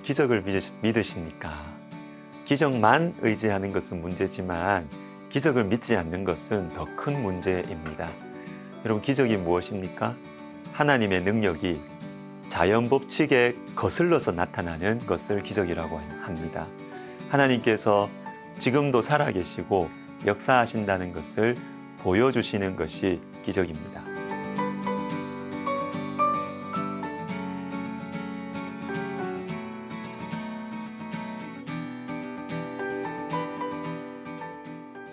기적을 믿으십니까? 기적만 의지하는 것은 문제지만 기적을 믿지 않는 것은 더 큰 문제입니다. 여러분, 기적이 무엇입니까? 하나님의 능력이 자연 법칙에 거슬러서 나타나는 것을 기적이라고 합니다. 하나님께서 지금도 살아계시고 역사하신다는 것을 보여주시는 것이 기적입니다.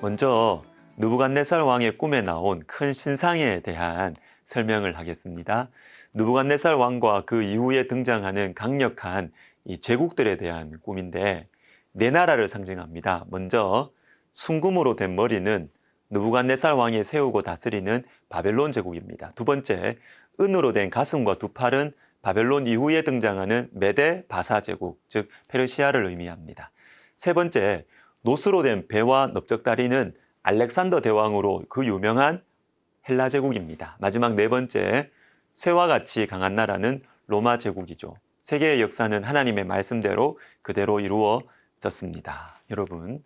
먼저 느부갓네살 왕의 꿈에 나온 큰 신상에 대한 설명을 하겠습니다. 느부갓네살 왕과 그 이후에 등장하는 강력한 이 제국들에 대한 꿈인데 네 나라를 상징합니다. 먼저 순금으로 된 머리는 느부갓네살 왕이 세우고 다스리는 바벨론 제국입니다. 두 번째, 은으로 된 가슴과 두 팔은 바벨론 이후에 등장하는 메데 바사 제국, 즉 페르시아를 의미합니다. 세 번째, 노스로 된 배와 넓적다리는 알렉산더 대왕으로 그 유명한 헬라 제국입니다. 마지막 네 번째, 새와 같이 강한 나라는 로마 제국이죠. 세계의 역사는 하나님의 말씀대로 그대로 이루어졌습니다. 여러분,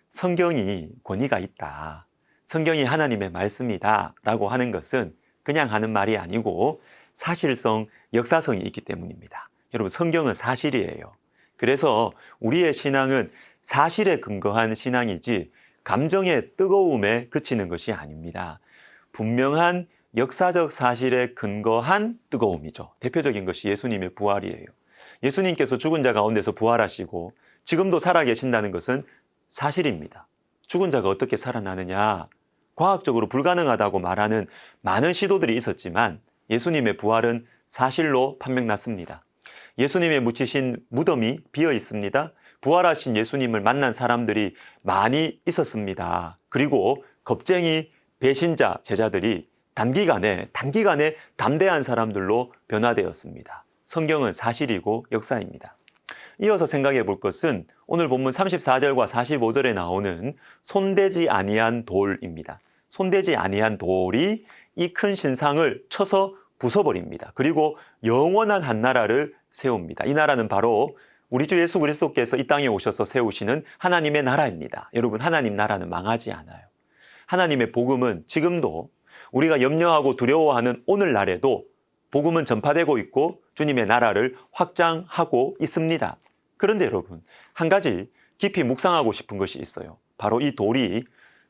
성경이 권위가 있다, 성경이 하나님의 말씀이다 라고 하는 것은 그냥 하는 말이 아니고 사실성, 역사성이 있기 때문입니다. 여러분, 성경은 사실이에요. 그래서 우리의 신앙은 사실에 근거한 신앙이지 감정의 뜨거움에 그치는 것이 아닙니다. 분명한 역사적 사실에 근거한 뜨거움이죠. 대표적인 것이 예수님의 부활이에요. 예수님께서 죽은 자 가운데서 부활하시고 지금도 살아계신다는 것은 사실입니다. 죽은 자가 어떻게 살아나느냐? 과학적으로 불가능하다고 말하는 많은 시도들이 있었지만 예수님의 부활은 사실로 판명났습니다. 예수님의 묻히신 무덤이 비어 있습니다. 부활하신 예수님을 만난 사람들이 많이 있었습니다. 그리고 겁쟁이 배신자 제자들이 단기간에 담대한 사람들로 변화되었습니다. 성경은 사실이고 역사입니다. 이어서 생각해 볼 것은 오늘 본문 34절과 45절에 나오는 손대지 아니한 돌입니다. 손대지 아니한 돌이 이 큰 신상을 쳐서 부숴버립니다. 그리고 영원한 한 나라를 세웁니다. 이 나라는 바로 우리 주 예수 그리스도께서 이 땅에 오셔서 세우시는 하나님의 나라입니다. 여러분, 하나님 나라는 망하지 않아요. 하나님의 복음은 지금도 우리가 염려하고 두려워하는 오늘날에도 복음은 전파되고 있고 주님의 나라를 확장하고 있습니다. 그런데 여러분, 한 가지 깊이 묵상하고 싶은 것이 있어요. 바로 이 돌이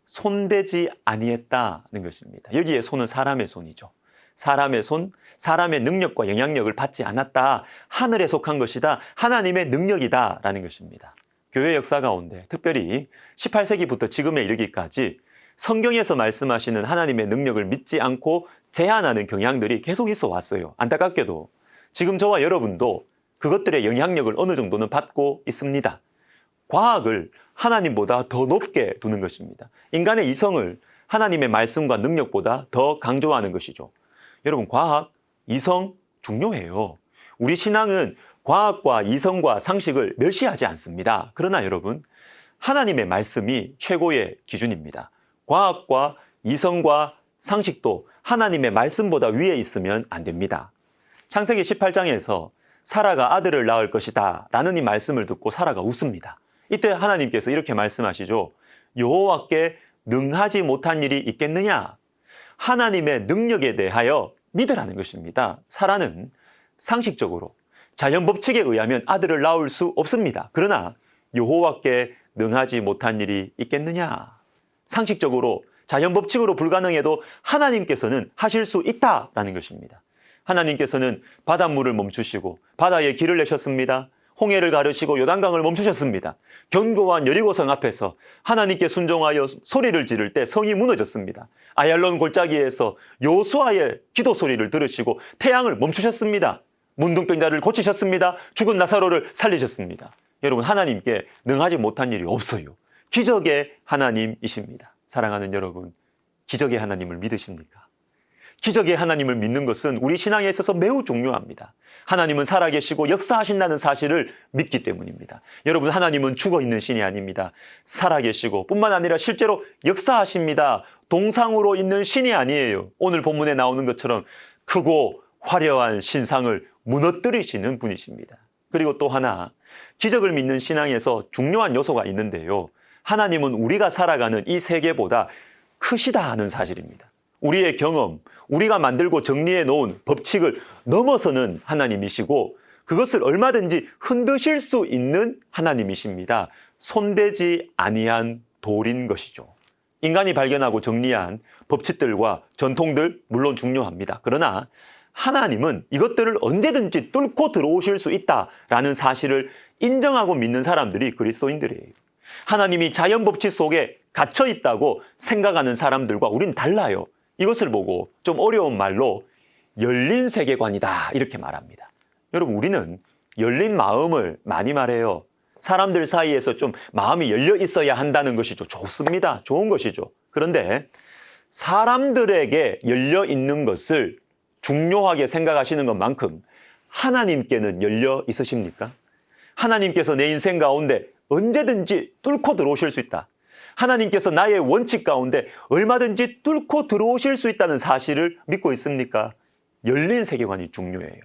손대지 아니했다는 것입니다. 여기에 손은 사람의 손이죠. 사람의 손, 사람의 능력과 영향력을 받지 않았다. 하늘에 속한 것이다. 하나님의 능력이다라는 것입니다. 교회 역사 가운데 특별히 18세기부터 지금에 이르기까지 성경에서 말씀하시는 하나님의 능력을 믿지 않고 제한하는 경향들이 계속 있어 왔어요. 안타깝게도 지금 저와 여러분도 그것들의 영향력을 어느 정도는 받고 있습니다. 과학을 하나님보다 더 높게 두는 것입니다. 인간의 이성을 하나님의 말씀과 능력보다 더 강조하는 것이죠. 여러분, 과학, 이성 중요해요. 우리 신앙은 과학과 이성과 상식을 멸시하지 않습니다. 그러나 여러분, 하나님의 말씀이 최고의 기준입니다. 과학과 이성과 상식도 하나님의 말씀보다 위에 있으면 안 됩니다. 창세기 18장에서 사라가 아들을 낳을 것이다 라는 이 말씀을 듣고 사라가 웃습니다. 이때 하나님께서 이렇게 말씀하시죠. 여호와께 능하지 못한 일이 있겠느냐? 하나님의 능력에 대하여 믿으라는 것입니다. 사라는 상식적으로 자연 법칙에 의하면 아들을 낳을 수 없습니다. 그러나 여호와께 능하지 못한 일이 있겠느냐? 상식적으로 자연 법칙으로 불가능해도 하나님께서는 하실 수 있다라는 것입니다. 하나님께서는 바닷물을 멈추시고 바다에 길을 내셨습니다. 홍해를 가르시고 요단강을 멈추셨습니다. 견고한 여리고성 앞에서 하나님께 순종하여 소리를 지를 때 성이 무너졌습니다. 아얄론 골짜기에서 여호수아의 기도 소리를 들으시고 태양을 멈추셨습니다. 문둥병자를 고치셨습니다. 죽은 나사로를 살리셨습니다. 여러분, 하나님께 능하지 못한 일이 없어요. 기적의 하나님이십니다. 사랑하는 여러분, 기적의 하나님을 믿으십니까? 기적의 하나님을 믿는 것은 우리 신앙에 있어서 매우 중요합니다. 하나님은 살아계시고 역사하신다는 사실을 믿기 때문입니다. 여러분, 하나님은 죽어있는 신이 아닙니다. 살아계시고 뿐만 아니라 실제로 역사하십니다. 동상으로 있는 신이 아니에요. 오늘 본문에 나오는 것처럼 크고 화려한 신상을 무너뜨리시는 분이십니다. 그리고 또 하나, 기적을 믿는 신앙에서 중요한 요소가 있는데요. 하나님은 우리가 살아가는 이 세계보다 크시다 하는 사실입니다. 우리의 경험, 우리가 만들고 정리해 놓은 법칙을 넘어서는 하나님이시고 그것을 얼마든지 흔드실 수 있는 하나님이십니다. 손대지 아니한 돌인 것이죠. 인간이 발견하고 정리한 법칙들과 전통들 물론 중요합니다. 그러나 하나님은 이것들을 언제든지 뚫고 들어오실 수 있다라는 사실을 인정하고 믿는 사람들이 그리스도인들이에요. 하나님이 자연 법칙 속에 갇혀 있다고 생각하는 사람들과 우린 달라요. 이것을 보고 좀 어려운 말로 열린 세계관이다 이렇게 말합니다. 여러분, 우리는 열린 마음을 많이 말해요. 사람들 사이에서 좀 마음이 열려 있어야 한다는 것이죠. 좋습니다. 좋은 것이죠. 그런데 사람들에게 열려 있는 것을 중요하게 생각하시는 것만큼 하나님께는 열려 있으십니까? 하나님께서 내 인생 가운데 언제든지 뚫고 들어오실 수 있다. 하나님께서 나의 원칙 가운데 얼마든지 뚫고 들어오실 수 있다는 사실을 믿고 있습니까? 열린 세계관이 중요해요.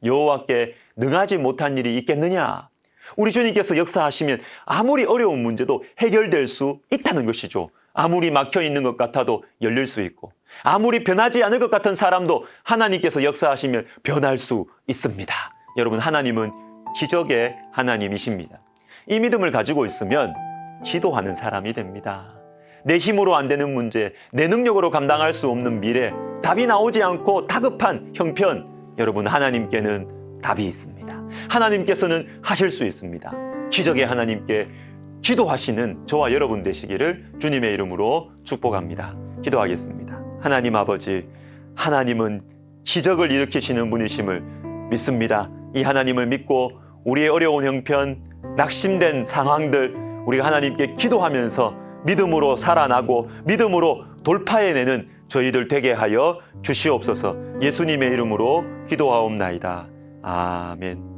여호와께 능하지 못한 일이 있겠느냐? 우리 주님께서 역사하시면 아무리 어려운 문제도 해결될 수 있다는 것이죠. 아무리 막혀 있는 것 같아도 열릴 수 있고, 아무리 변하지 않을 것 같은 사람도 하나님께서 역사하시면 변할 수 있습니다. 여러분, 하나님은 기적의 하나님이십니다. 이 믿음을 가지고 있으면 기도하는 사람이 됩니다. 내 힘으로 안 되는 문제, 내 능력으로 감당할 수 없는 미래, 답이 나오지 않고 다급한 형편, 여러분, 하나님께는 답이 있습니다. 하나님께서는 하실 수 있습니다. 기적의 하나님께 기도하시는 저와 여러분 되시기를 주님의 이름으로 축복합니다. 기도하겠습니다. 하나님 아버지, 하나님은 기적을 일으키시는 분이심을 믿습니다. 이 하나님을 믿고 우리의 어려운 형편, 낙심된 상황들 우리가 하나님께 기도하면서 믿음으로 살아나고 믿음으로 돌파해내는 저희들 되게 하여 주시옵소서. 예수님의 이름으로 기도하옵나이다. 아멘.